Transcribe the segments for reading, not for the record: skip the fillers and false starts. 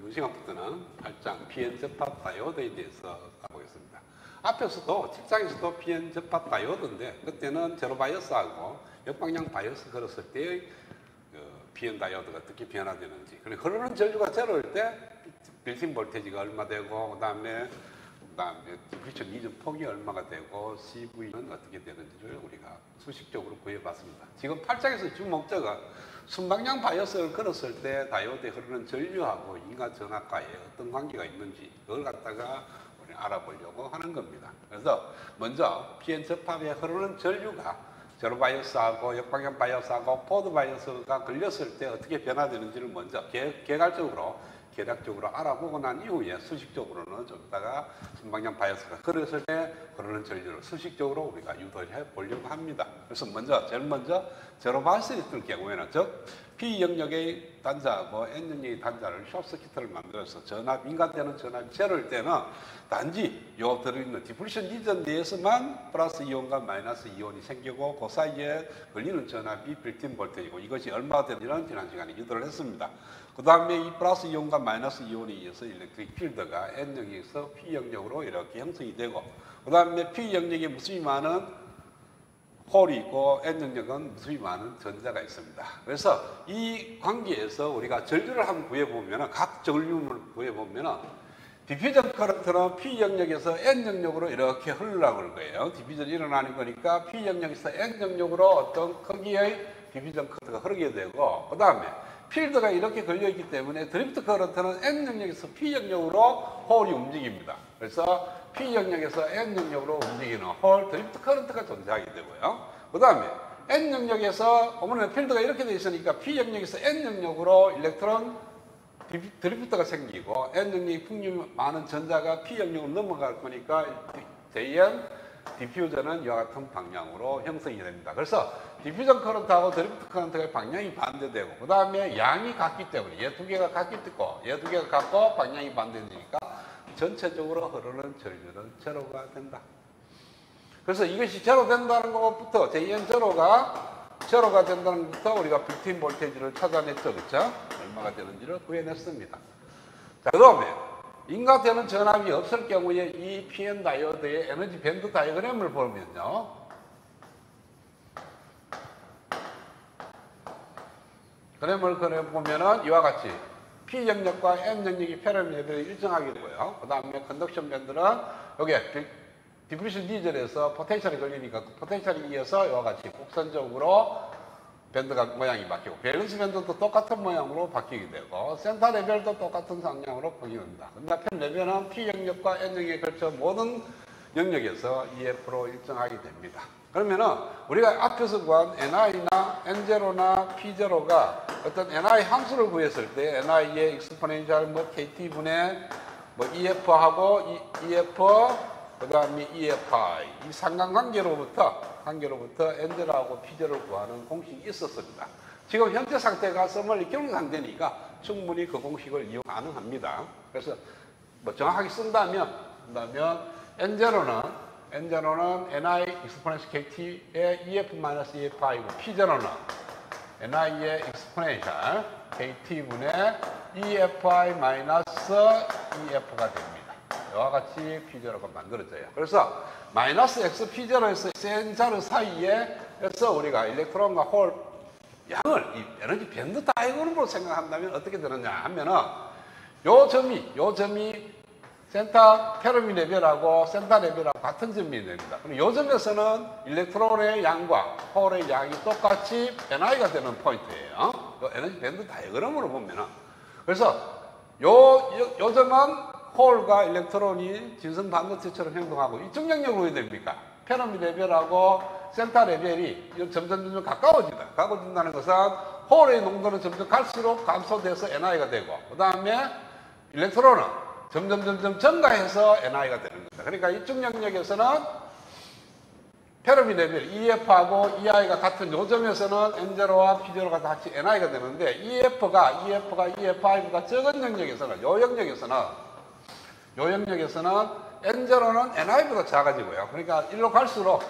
이번 시간부터는 8장 PN 접합 다이오드에 대해서 알아보겠습니다. 앞에서도 7장에서도 PN 접합 다이오드인데 그때는 제로 바이어스하고 역방향 바이어스 걸었을 때 PN 다이오드가 어떻게 변화되는지, 그리고 흐르는 전류가 제로일 때 빌트인 볼테이지가 얼마 되고, 그다음에 디프리션 이전 폭이 얼마가 되고, CV는 어떻게 되는지를 우리가 수식적으로 구해봤습니다. 지금 8장에서 주 목적은 순방향 바이어스를 걸었을 때 다이오드에 흐르는 전류하고 인과 전압과의 어떤 관계가 있는지 그걸 갖다가 우리 알아보려고 하는 겁니다. 그래서 먼저 PN 접합에 흐르는 전류가 제로 바이어스하고 역방향 바이어스하고 포드 바이어스가 걸렸을 때 어떻게 변화되는지를 먼저 개괄적으로 계략적으로 알아보고 난 이후에 수식적으로는 좀 이따가 순방향 바이어스가 걸렸을 때 흐르는 전류를 수식적으로 우리가 유도를 해 보려고 합니다. 그래서 제일 먼저 제로 바이어스에 있을 경우에는 즉 P 영역의 단자하고 N 영역의 단자를 숏서킷을 만들어서 전압, 인간되는 전압이 제로일 때는 단지 요 들어있는 디플리션 이전 내에서만 플러스 이온과 마이너스 이온이 생기고 그 사이에 걸리는 전압이 빌트인 볼테이지고 이것이 얼마가 되는지는 지난 시간에 유도를 했습니다. 그 다음에 이 플러스 이온과 마이너스 이온에 의해서 일렉트릭 필드가 N 영역에서 P 영역으로 이렇게 형성이 되고, 그 다음에 P 영역에 무수히 많은 홀이 있고 N 영역은 무수히 많은 전자가 있습니다. 그래서 이 관계에서 우리가 전류를 한번 구해보면, 각 전류를 구해보면 디퓨전 커런트는 P 영역에서 N 영역으로 이렇게 흘러나올 걸 거예요. 디퓨전이 일어나는 거니까 P 영역에서 N 영역으로 어떤 크기의 디퓨전 커런트가 흐르게 되고, 그 다음에 필드가 이렇게 걸려있기 때문에 드리프트 커런트는 N 영역에서 P 영역으로 홀이 움직입니다. 그래서 P 영역에서 N 영역으로 움직이는 홀 드리프트 커런트가 존재하게 되고요. 그 다음에 N 영역에서 보면 필드가 이렇게 되어 있으니까 P 영역에서 N 영역으로 일렉트론 드리프트가 생기고 N 영역의 풍류 많은 전자가 P 영역으로 넘어갈 거니까 JN 디퓨전은 이와 같은 방향으로 형성이 됩니다. 그래서 디퓨전 커런트하고 드리프트 커런트의 방향이 반대되고, 그 다음에 양이 같기 때문에 얘 두 개가 같기 때문에 얘 두 개가 같고 방향이 반대되니까 전체적으로 흐르는 전류는 제로가 된다. 그래서 이것이 제로 된다는 것부터 JN 제로가 된다는 것부터 우리가 빌트인 볼테이지를 찾아냈죠. 그렇죠? 얼마가 되는지를 구해냈습니다. 자, 그 다음에 인과되는 전압이 없을 경우에 이 PN 다이오드의 에너지 밴드 다이어그램을 보면요, 그램을 그려보면은 이와 같이 P 영역과 N 영역이 페르미 레벨이 일정하게 되고요. 그 다음에 컨덕션 밴드는 여기에 디프리션 디젤에서 포텐셜이 걸리니까 그 포텐셜에 의해서 이와 같이 곡선적으로 밴드가 모양이 바뀌고, 밸런스 밴드도 똑같은 모양으로 바뀌게 되고, 센터 레벨도 똑같은 방향으로 바뀌게 됩니다. 근데 펜 레벨은 P 영역과 N 영역에 걸쳐 모든 영역에서 EF로 일정하게 됩니다. 그러면은 우리가 앞에서 구한 NI나 N0나 P0가 어떤 NI 함수를 구했을 때 NI의 익스포넨셜 KT분의 EF하고 EF 그 다음에 EFI 이 상관관계로부터 N0하고 P0를 구하는 공식이 있었습니다. 지금 현재 상태가 서멀리 경로 상태니까 충분히 그 공식을 이용 가능합니다. 그래서 정확하게 쓴다면 N0는 NI 익스포넨셜 KT의 EF-EFI고 P0는 NI의 익스포넨셜 KT분의 EFI-EF가 됩니다. 이와 같이 P0가 만들어져요. 그래서 마이너스 X P0에서 센자르 사이에서 우리가 일렉트론과 홀 양을 이 에너지 밴드 다이어그램으로 생각한다면 어떻게 되느냐 하면은 요 점이 센터 페르미 레벨하고 센터 레벨하고 같은 점이 됩니다. 그럼 요 점에서는 일렉트론의 양과 홀의 양이 똑같이 NI가 되는 포인트예요. 요 에너지 밴드 다이어그램으로 보면은, 그래서 요 점은 홀과 일렉트론이 진성 반도체처럼 행동하고 이쪽 영역으로 어디 됩니까? 페르미 레벨하고 센터 레벨이 점점 가까워진다는 것은 홀의 농도는 점점 갈수록 감소돼서 NI가 되고, 그 다음에 일렉트론은 점점 증가해서 NI가 되는 겁니다. 그러니까 이쪽 영역에서는 페르미 레벨 EF하고 EI가 같은 요 점에서는 N0와 P0가 같이 NI가 되는데, EF가 EFI보다 적은 영역에서는 요 영역에서는 N0는 NI보다 작아지고요. 그러니까 일로 갈수록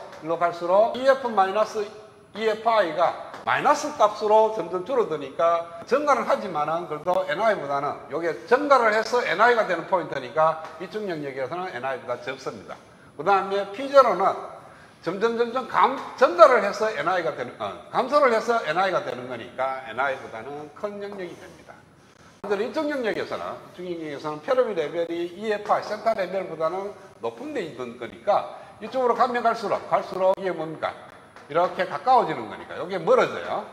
EF-EFI가 마이너스 값으로 점점 줄어드니까 증가는 하지만은 그래도 NI보다는 요게 증가를 해서 NI가 되는 포인트니까 이쪽 영역에서는 NI보다 적습니다. 그 다음에 P0는 점점 전달을 해서 NI가 되는, 감소를 해서 NI가 되는 거니까 NI보다는 큰 영역이 됩니다. 이쪽 영역에서는 페로비 레벨이 EFI, 센터 레벨보다는 높은 데 있는 거니까 이쪽으로 가면 갈수록 이게 뭡니까? 이렇게 가까워지는 거니까 여기에 멀어져요.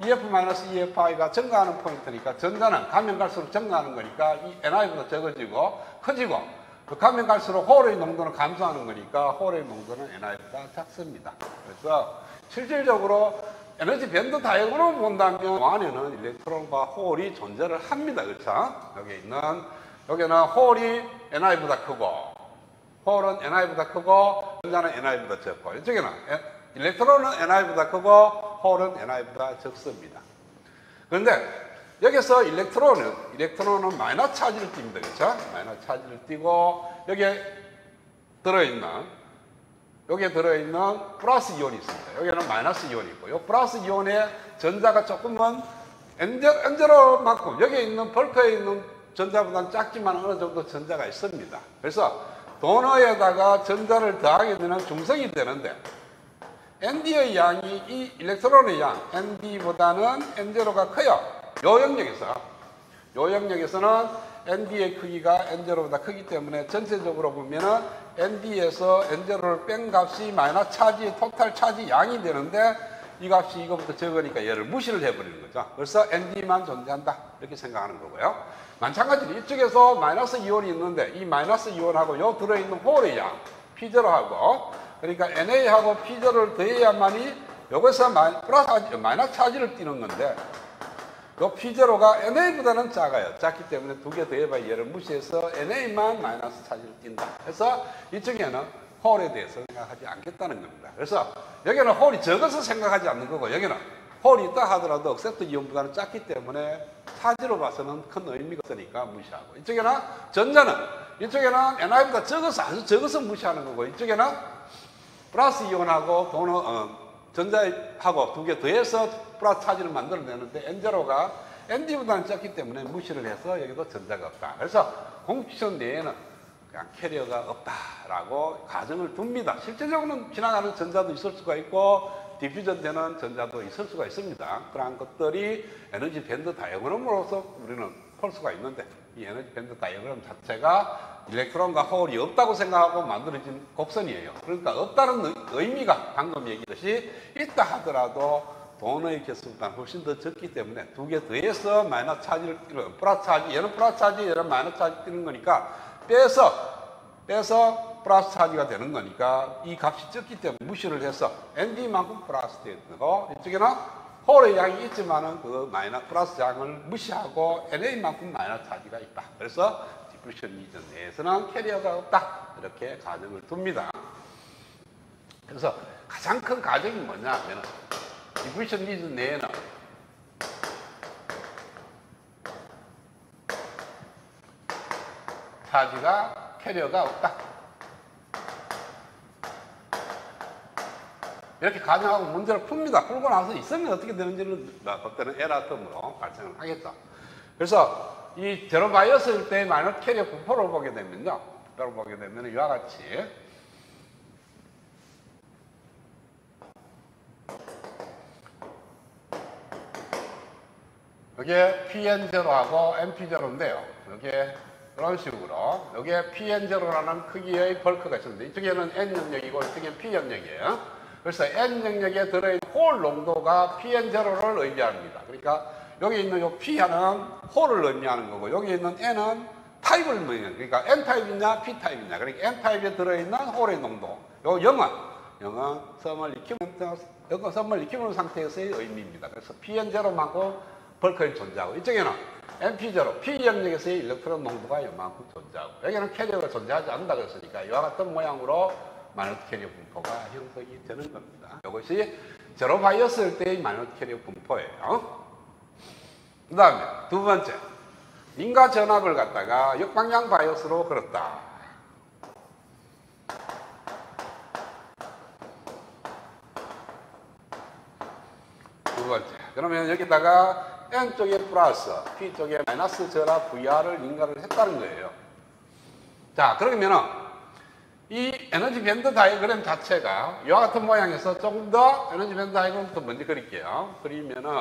EF-EFI가 증가하는 포인트니까 전자는 가면 갈수록 증가하는 거니까 이 NI보다 적어지고 커지고 가면 갈수록 홀의 농도는 감소하는 거니까 홀의 농도는 NI보다 작습니다. 그래서 실질적으로 에너지 밴드 다이어그램을 본다면 안에는 일렉트론과 홀이 존재를 합니다. 그렇죠? 여기는 홀이 NI보다 크고 홀은 NI보다 크고 전자는 NI보다 적고 이쪽에는 일렉트론은 NI보다 크고 홀은 NI보다 적습니다. 그런데 여기서 일렉트론은 마이너스 차지를 띱니다. 그렇죠? 마이너스 차지를 띄고 여기에 들어있는 플러스 이온이 있습니다. 여기는 마이너스 이온이 있고, 이 플러스 이온의 전자가 조금은 엔제로만큼 여기에 있는 벌크에 있는 전자보다는 작지만 어느 정도 전자가 있습니다. 그래서 도너에다가 전자를 더하게 되는 중성이 되는데, ND의 양이 이 일렉트론의 양, ND보다는 N0가 커요. 요 영역에서는 ND의 크기가 N0보다 크기 때문에 전체적으로 보면은 ND에서 N0를 뺀 값이 마이너스 차지, 토탈 차지 양이 되는데 이 값이 이거보다 적으니까 얘를 무시를 해버리는 거죠. 그래서 ND만 존재한다. 이렇게 생각하는 거고요. 마찬가지로 이쪽에서 마이너스 이온이 있는데 이 마이너스 이온하고 요 들어있는 홀의 양, P0하고 그러니까 NA하고 P0를 더해야만이 여기서 마이너스 차지를 띄는 건데 요 P0가 NA보다는 작아요. 작기 때문에 두 개 더해봐야 얘를 무시해서 NA만 마이너스 차지를 띈다. 그래서 이쪽에는 홀에 대해서 생각하지 않겠다는 겁니다. 그래서 여기는 홀이 적어서 생각하지 않는 거고 여기는 홀이 있다 하더라도 억셉트 이온보다는 작기 때문에 차지로 봐서는 큰 의미가 없으니까 무시하고 이쪽에는 NI보다 아주 적어서 무시하는 거고 이쪽에는 플러스 이온하고 전자하고 두 개 더해서 플러스 차지를 만들어내는데 N0가 ND보다는 작기 때문에 무시를 해서 여기도 전자가 없다. 그래서 공식선 내에는 그냥 캐리어가 없다라고 가정을 둡니다. 실제적으로는 지나가는 전자도 있을 수가 있고 디퓨전 되는 전자도 있을 수가 있습니다. 그러한 것들이 에너지 밴드 다이어그램으로서 우리는 볼 수가 있는데 이 에너지 밴드 다이어그램 자체가 일렉트론과 홀이 없다고 생각하고 만들어진 곡선이에요. 그러니까 없다는 의미가 방금 얘기했듯이 있다 하더라도 도너의 개수보다 훨씬 더 적기 때문에 두 개 더해서 마이너스 차지를 띄는 플러스 차지, 얘는 플러스 차지, 얘는 마이너스 차지 띄는 거니까 빼서 플러스 차지가 되는 거니까 이 값이 적기 때문에 무시를 해서 ND만큼 플러스 되고 이쪽에는 홀의 양이 있지만은 그 플러스 양을 무시하고 NA만큼 마이너스 차지가 있다. 그래서 디퓨전 리전 내에서는 캐리어가 없다. 이렇게 가정을 둡니다. 그래서 가장 큰 가정이 뭐냐 하면 디퓨전 리전 내에는 차지가 캐리어가 없다. 이렇게 가정하고 문제를 풉니다. 풀고 나서 있으면 어떻게 되는지는 그때는 에러 텀으로 발생을 하겠죠. 그래서 이 제로 바이어스일 때 마이너스 캐리어 분포를 보게 되면요. 이와 같이 여기에 PN0하고 NP0인데요. 여기에 이런 식으로 여기에 PN0라는 크기의 벌크가 있습니다. 이쪽에는 N 영역이고 이쪽에는 P 영역이에요. 그래서 N 영역에 들어있는 홀 농도가 PN0를 의미합니다. 그러니까 여기 있는 요 P는 홀을 의미하는 거고 여기 있는 N은 타입을 의미해요. 그러니까 N타입이냐 P타입이냐. 그러니까 N타입에 들어있는 홀의 농도. 요 0은 썸을 익히는 상태에서의 의미입니다. 그래서 PN0만큼 벌크가 존재하고 이쪽에는 NP0, P 영역에서의 일렉트론 농도가 이만큼 존재하고 여기는 캐리어가 존재하지 않는다 그랬으니까 이와 같은 모양으로 마이너스 캐리어 분포가 형성이 되는 겁니다. 이것이 제로 바이어스일 때의 마이너스 캐리어 분포예요. 그 다음에 두 번째, 인가 전압을 갖다가 역방향 바이어스로 걸었다. 그러면 여기다가 N쪽에 플러스, P쪽에 마이너스 저라 VR을 인가를 했다는 거예요. 자, 그러면은 이 에너지 밴드 다이어그램 자체가 이와 같은 모양에서 조금 더 에너지 밴드 다이어그램부터 먼저 그릴게요. 그리면은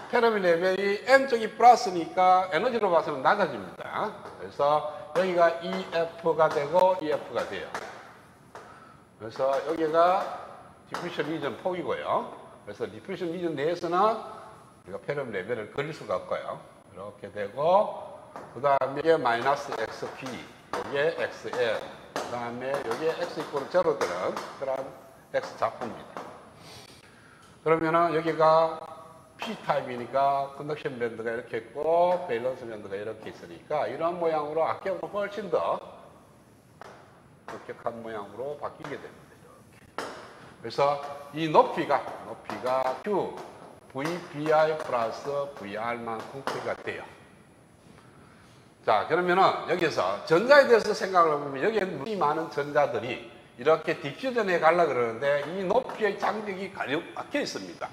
페르미 레벨이 N쪽이 플러스니까 에너지로 봐서는 낮아집니다. 그래서 여기가 EF가 되고 EF가 돼요. 그래서 여기가 디퓨전 리전 폭이고요. 그래서 디퓨전 리전 내에서는 우리가 페르미 레벨을 그릴 수가 없고요. 이렇게 되고 그 다음에 이게 마이너스 XP, 이게 XL, 그 다음에 이게 X 이퀄 제로 되는 그런 X 좌표입니다. 그러면은 여기가 P타입이니까 컨덕션 밴드가 이렇게 있고 밸런스 밴드가 이렇게 있으니까 이런 모양으로 아까보다 훨씬 더 급격한 모양으로 바뀌게 됩니다. 이렇게. 그래서 이 높이가 Q, VBI 플러스 VR만큼 크기가 돼요. 자, 그러면은 여기서 전자에 대해서 생각을 해보면 여기에 무지 많은 전자들이 이렇게 디퓨전에 가려고 그러는데 이 높이의 장벽이 막혀 있습니다.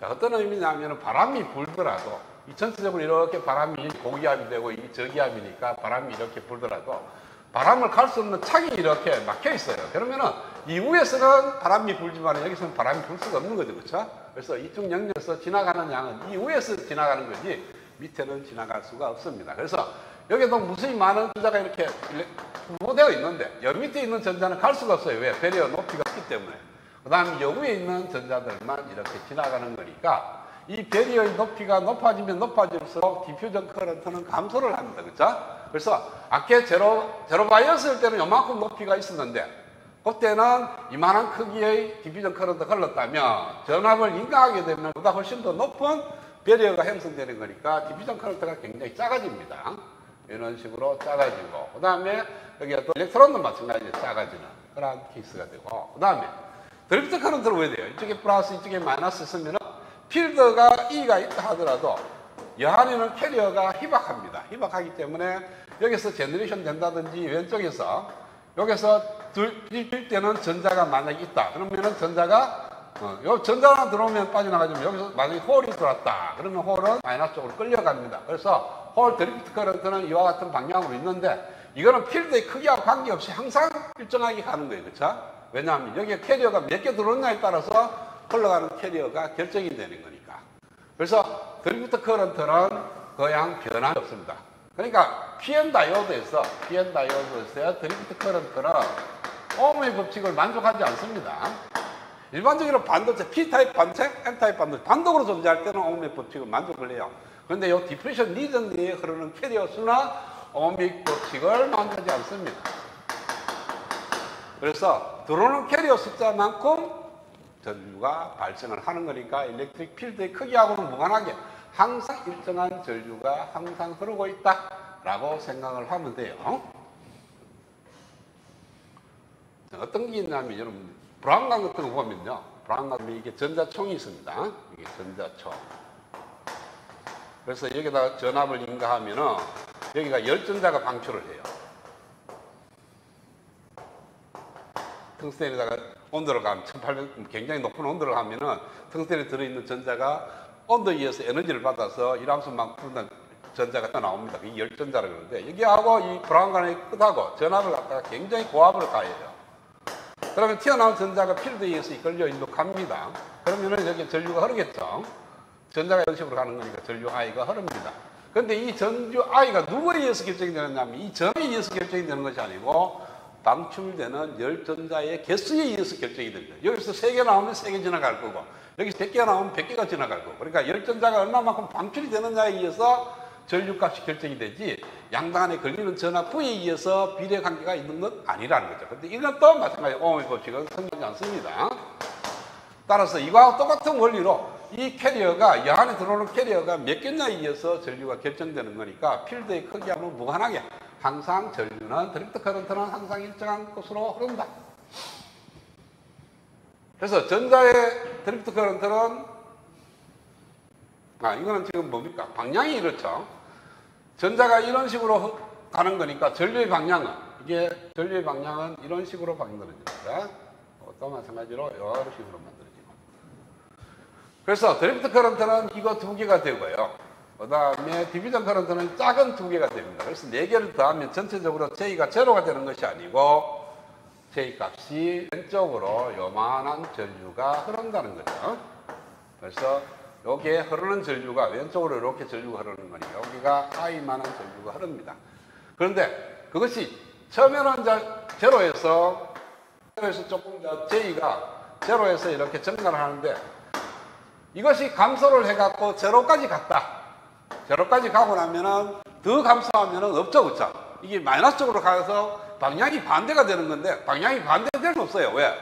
자, 어떤 의미냐면 바람이 불더라도 이 전체적으로 이렇게 바람이 고기압이 되고 이 저기압이니까 바람이 이렇게 불더라도 바람을 갈 수 없는 창이 이렇게 막혀 있어요. 그러면은 이 위에서는 바람이 불지만 여기서는 바람이 불 수가 없는 거죠. 그렇죠? 그래서 이쪽 영역에서 지나가는 양은 이 위에서 지나가는 거지 밑에는 지나갈 수가 없습니다. 그래서 여기도 무수히 많은 전자가 이렇게 분포되어 있는데 여 밑에 있는 전자는 갈 수가 없어요. 왜? 배리어 높이가 없기 때문에. 그 다음에 여 위에 있는 전자들만 이렇게 지나가는 거니까 이 배리어의 높이가 높아지면 높아질수록 디퓨전 커런트는 감소를 합니다. 그렇죠? 그래서 아까 제로바이어스일 때는 요만큼 높이가 있었는데 그때는 이만한 크기의 디퓨전 커런트가 흘렀다면 전압을 인가하게 되면 보다 훨씬 더 높은 배리어가 형성되는 거니까 디퓨전 커런트가 굉장히 작아집니다. 이런 식으로 작아지고 그 다음에 여기가 또 일렉트론도 마찬가지로 작아지는 그런 케이스가 되고 그 다음에 드리프트 커런트는 왜 돼요? 이쪽에 플러스 이쪽에 마이너스 있으면 필드가 E가 있다 하더라도 여한에는 캐리어가 희박합니다. 희박하기 때문에 여기서 제너레이션 된다든지 왼쪽에서 여기서 들 때는 전자가 만약에 있다. 그러면은 전자가 전자가 들어오면 빠져나가지만 여기서 만약에 홀이 들어왔다. 그러면 홀은 마이너스 쪽으로 끌려갑니다. 그래서 홀 드리프트 커런트는 이와 같은 방향으로 있는데 이거는 필드의 크기와 관계없이 항상 일정하게 가는 거예요. 그렇죠? 왜냐하면 여기에 캐리어가 몇 개 들어오냐에 따라서 흘러가는 캐리어가 결정이 되는 거니까. 그래서 드리프트 커런트는 그냥 변함이 없습니다. 그러니까 PN 다이오드에서 드리프트 커런트는 ohm의 법칙을 만족하지 않습니다. 일반적으로 반도체, P타입 반도체, N타입 반도체, 단독으로 존재할 때는 ohm의 법칙을 만족을 해요. 그런데 이 디프레션 리전 내에 흐르는 캐리어 수나 ohmic 법칙을 만족하지 않습니다. 그래서 들어오는 캐리어 숫자만큼 전류가 발생을 하는 거니까 일렉트릭 필드의 크기하고는 무관하게 항상 일정한 전류가 항상 흐르고 있다라고 생각을 하면 돼요. 어떤 게 있냐면 여러분 브라운관 같은 거 보면요. 브라운관 이게 전자총이 있습니다. 이게 전자총. 그래서 여기다 전압을 인가하면은 여기가 열전자가 방출을 해요. 텅스텐에다가 온도를 가면 1800 굉장히 높은 온도를 하면은 텅스텐에 들어있는 전자가 온도에 의해서 에너지를 받아서 일함수만 푸는 전자가 또 나옵니다. 이게 열전자라고 그러는데 여기하고 이 브라운관의 끝하고 전압을 갖다가 굉장히 고압을 가해요. 그러면 튀어나온 전자가 필드에 의해서 이끌려 일로 갑니다. 그러면은 여기 전류가 흐르겠죠. 전자가 이런 식으로 가는 거니까 전류 I가 흐릅니다. 그런데 이 전류 I가 누구에 의해서 결정이 되느냐면 이 점에 의해서 결정이 되는 것이 아니고 방출되는 열전자의 개수에 의해서 결정이 됩니다. 여기서 3개 나오면 3개 지나갈 거고 여기서 100개가 나오면 100개가 지나갈 거고 그러니까 열전자가 얼마만큼 방출이 되느냐에 의해서 전류값이 결정이 되지 양당 안에 걸리는 전압 V에 의해서 비례 관계가 있는 건 아니라는 거죠. 그런데 이건 또 마찬가지로 ohm의 법칙은 성립하지 않습니다. 따라서 이거와 똑같은 원리로 이 캐리어가 여 안에 들어오는 캐리어가 몇 개냐에 의해서 전류가 결정되는 거니까 필드의 크기하고는 무관하게 항상 전류는 드리프트 커런트는 항상 일정한 곳으로 흐른다. 그래서 전자의 드리프트 커런트는 이거는 지금 뭡니까? 방향이 이렇죠. 전자가 이런 식으로 가는 거니까 전류의 방향은 이런 식으로 만들어집니다. 또 마찬가지로 이런 식으로 만들어지고. 그래서 드리프트 커런트는 이거 두 개가 되고요. 그 다음에 디비전 커런트는 작은 두 개가 됩니다. 그래서 네 개를 더하면 전체적으로 J가 제로가 되는 것이 아니고 J 값이 왼쪽으로 요만한 전류가 흐른다는 거죠. 그래서 여기에 흐르는 전류가 왼쪽으로 이렇게 전류가 흐르는 거니까 여기가 I만한 전류가 흐릅니다. 그런데 그것이 처음에는 이제 제로에서 조금 J가 제로에서 이렇게 증가를 하는데 이것이 감소를 해갖고 제로까지 갔다. 제로까지 가고 나면은 더 감소하면은 없죠, 그쵸? 이게 마이너스 쪽으로 가서 방향이 반대가 되는 건데 방향이 반대될 수 없어요. 왜?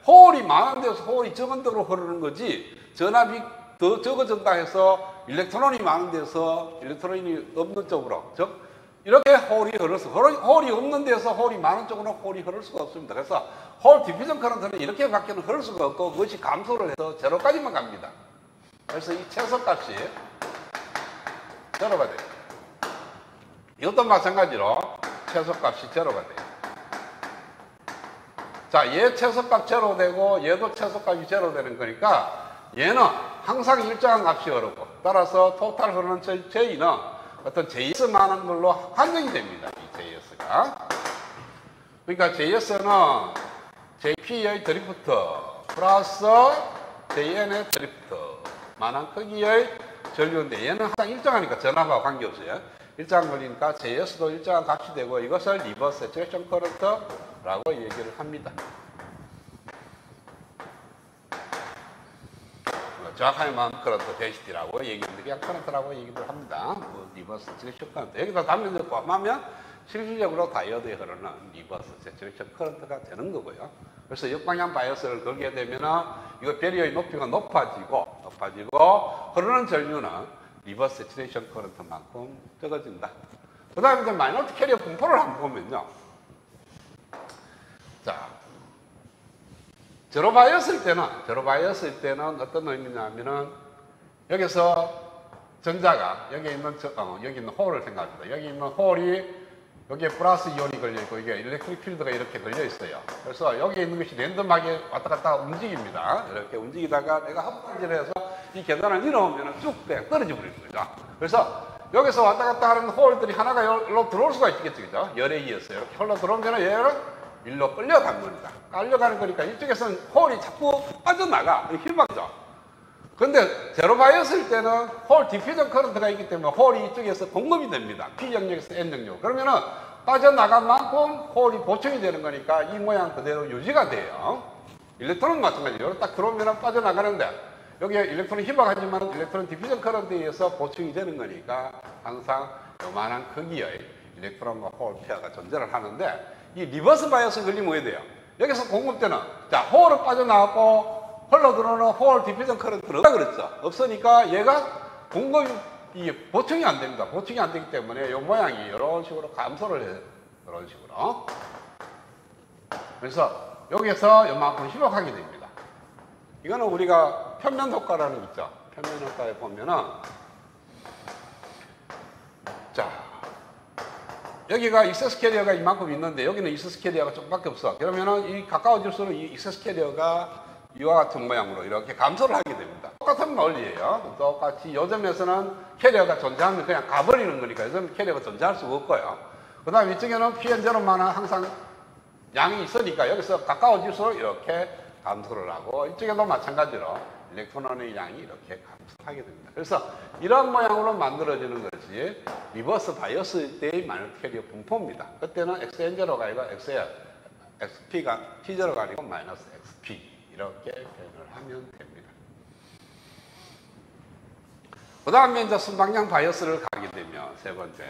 홀이 많은 데서 홀이 적은 데로 흐르는 거지 전압이 더 적어진다 해서 일렉트론이 많은 데서 일렉트론이 없는 쪽으로 즉 이렇게 홀이 흐르서 홀이 없는 데서 홀이 많은 쪽으로 홀이 흐를 수가 없습니다. 그래서 홀 디퓨전 커런트는 이렇게 밖에는 흐를 수가 없고 그것이 감소를 해서 제로까지만 갑니다. 그래서 이 최소값이 제로가 돼요. 이것도 마찬가지로 최소값이 제로가 돼요. 자, 얘 최소값 제로 되고 얘도 최소값이 제로 되는 거니까 얘는 항상 일정한 값이 흐르고 따라서 토탈 흐르는 J는 어떤 JS만한 걸로 한정이 됩니다. 이 JS가. 그러니까 JS는 JP의 드리프트 플러스 JN의 드리프트만한 크기의 전류인데 얘는 항상 일정하니까 전압과 관계없어요. 일정한 거니까 JS도 일정한 값이 되고 이것을 리버스 세츄레이션 커런트라고 얘기를 합니다. 정확하게 말하면 커런트 데시티라고 얘기하는데 그냥 커런트라고 얘기를 합니다. 리버스 세츄레이션 커런트. 여기다 담면서 포함하면 실질적으로 다이어드에 흐르는 리버스 세츄레이션 커런트가 되는 거고요. 그래서 역방향 바이어스를 걸게 되면은 이거 배리어의 높이가 높아지고 흐르는 전류는 리버스 세츄레이션 커런트만큼 적어진다. 그 다음에 이제 마이너스 캐리어 분포를 한번 보면요. 자, 제로 바이어스일 때는 어떤 의미냐면은 여기서 전자가 여기 있는 홀을 생각합니다. 여기 있는 홀이 여기에 플러스 이온이 걸려있고 이게 일렉트릭 필드가 이렇게 걸려있어요. 그래서 여기 있는 것이 랜덤하게 왔다 갔다 움직입니다. 이렇게 움직이다가 내가 합판지를 해서 이 계단을 밀어오면 쭉 떨어져 버리는 거죠. 그래서 여기서 왔다 갔다 하는 홀들이 하나가 여기로 들어올 수가 있겠죠. 그죠? 열에 의해서 이렇게 흘러 들어오면 얘를 일로 끌려간 겁니다. 끌려가는 거니까 이쪽에서는 홀이 자꾸 빠져나가. 힐박이죠. 근데 제로 바이어스일 때는 홀 디퓨전 커런트가 있기 때문에 홀이 이쪽에서 공급이 됩니다. P 영역에서 N 영역. 그러면은 빠져나간 만큼 홀이 보충이 되는 거니까 이 모양 그대로 유지가 돼요. 일렉트론은 마찬가지예요. 딱 들어오면 빠져나가는데 여기에 일렉트론이 희박하지만 일렉트론 디퓨전 커런트에 의해서 보충이 되는 거니까 항상 요만한 크기의 일렉트론과 홀 페어가 존재를 하는데 이 리버스 바이어스 걸리면 뭐 해야 돼요? 여기서 공급되는 자 홀을 빠져나갔고 흘러 들어오는 홀 디퓨전 커런트는 없다 그랬죠. 없으니까 얘가 공급이 보충이 안 됩니다. 보충이 안 되기 때문에 이 모양이 이런 식으로 감소를 해요. 이런 식으로. 그래서 여기서 이만큼 희박하게 됩니다. 이거는 우리가 편면 효과라는 게 있죠. 편면 효과에 보면은 자 여기가 익세스 캐리어가 이만큼 있는데 여기는 익세스 캐리어가 조금밖에 없어. 그러면은 이 가까워질수록 이 익세스 캐리어가 이와 같은 모양으로 이렇게 감소를 하게 됩니다. 똑같은 원리예요. 똑같이 요점에서는 캐리어가 존재하면 그냥 가버리는 거니까 요즘 캐리어가 존재할 수가 없고요. 그 다음 이쪽에는 P&Z로만은 항상 양이 있으니까 여기서 가까워질수록 이렇게 감소를 하고 이쪽에도 마찬가지로 일렉트론의 양이 이렇게 감소하게 됩니다. 그래서 이런 모양으로 만들어지는 것이 리버스 바이어스 때의 마이너스 캐리어 분포입니다. 그때는 XN0가 아니고 XP가 T0가 아니고 마이너스 XP 이렇게 표현을 하면 됩니다. 그 다음에 이제 순방향 바이어스를 가게 되면 세 번째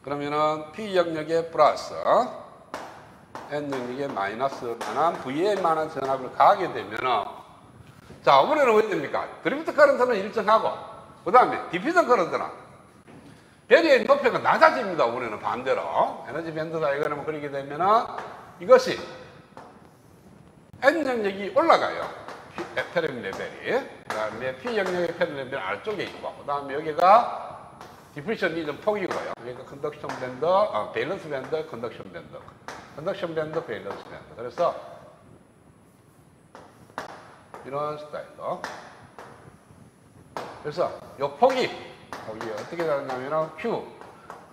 그러면은 P 영역에 플러스 N 영역에 마이너스만한 VA만한 전압을 가게 되면은 자 이번에는 어떻게 됩니까? 드리프트 커런트는 일정하고 그 다음에 디퓨전 커런트는 배리의 높이가 낮아집니다. 우리는 반대로 에너지 밴드 다이어그램을 그리게 되면은 이것이 N 영역이 올라가요. 에페렘 레벨이 그다음에 P 영역의 패널 아래쪽에 있고, 그다음에 여기가 디프리션 리전 폭이고요. 여기가 컨덕션 밴드, 밸런스 밴드, 컨덕션 밴드, 컨덕션 밴드, 밸런스 밴드. 그래서 이런 스타일로. 그래서 이 폭이 어떻게 되느냐면 Q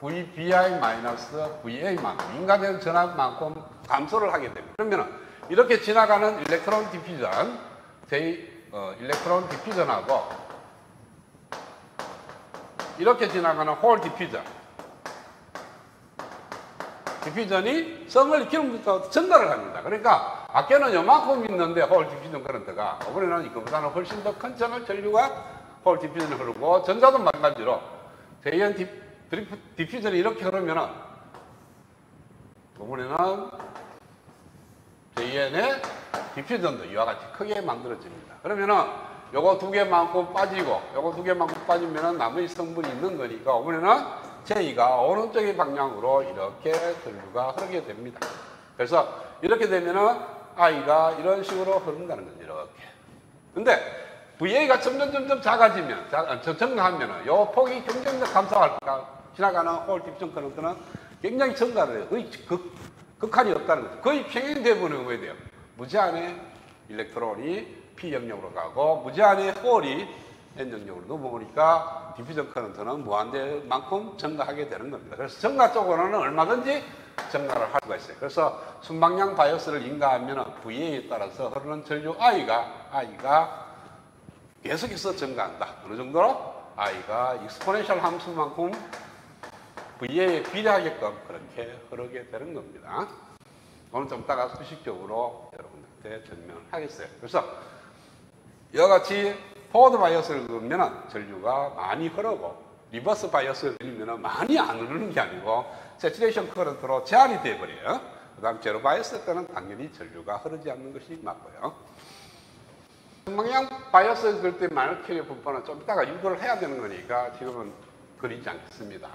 VBI-VA만큼 인간의 전압만큼 감소를 하게 됩니다. 그러면 이렇게 지나가는 일렉트론 디퓨전, 일렉트론 디퓨전하고 이렇게 지나가는 홀 디퓨전이 성을 기름부터 전달을 합니다. 그러니까 아껴는 요만큼 있는데 홀 디퓨전 커런트가 이번에는 이거보다는 훨씬 더 큰 정을 전류가 홀 디퓨전을 흐르고, 전자도 마찬가지로 JN 디퓨전이 이렇게 흐르면은 이번에는 JN의 디퓨전도 이와 같이 크게 만들어집니다. 그러면은 요거 두 개만큼 빠지고 요거 두 개만큼 빠지면은 나머지 성분이 있는 거니까 이번에는 J가 오른쪽의 방향으로 이렇게 전류가 흐르게 됩니다. 그래서 이렇게 되면은 I가 이런 식으로 흐른다는 거죠. 이렇게. 근데 VA가 점점 작아지면, 증가하면은 요 폭이 굉장히 감소할까, 지나가는 홀 디퓨전 커런트는 굉장히 증가를 해요. 거의 극한이 없다는 거죠. 거의 평행돼 버리는 거에 돼요. 무제한의 일렉트론이 P 영역으로 가고 무제한의 홀이 N 영역으로 넘어오니까 디퓨전 커런트는 무한대만큼 증가하게 되는 겁니다. 그래서 증가 쪽으로는 얼마든지 증가를 할 수가 있어요. 그래서 순방향 바이어스를 인가하면 VA에 따라서 흐르는 전류 I가 계속해서 증가한다. 어느 정도로? I가 익스포넨셜 함수만큼 VA에 비례하게끔 그렇게 흐르게 되는 겁니다. 오늘 좀 이따가 수식적으로 여러분들한테 설명을 하겠어요. 그래서 이와 같이 포워드 바이어스를 넣으면 전류가 많이 흐르고, 리버스 바이어스를 넣으면 많이 안 흐르는 게 아니고 세츄레이션 커런트로 제한이 되어버려요. 그 다음 제로 바이어스 때는 당연히 전류가 흐르지 않는 것이 맞고요. 방향 바이어스를 그릴 때 마이너 캐리어 분포는 좀 이따가 유도를 해야 되는 거니까 지금은 그리지 않겠습니다.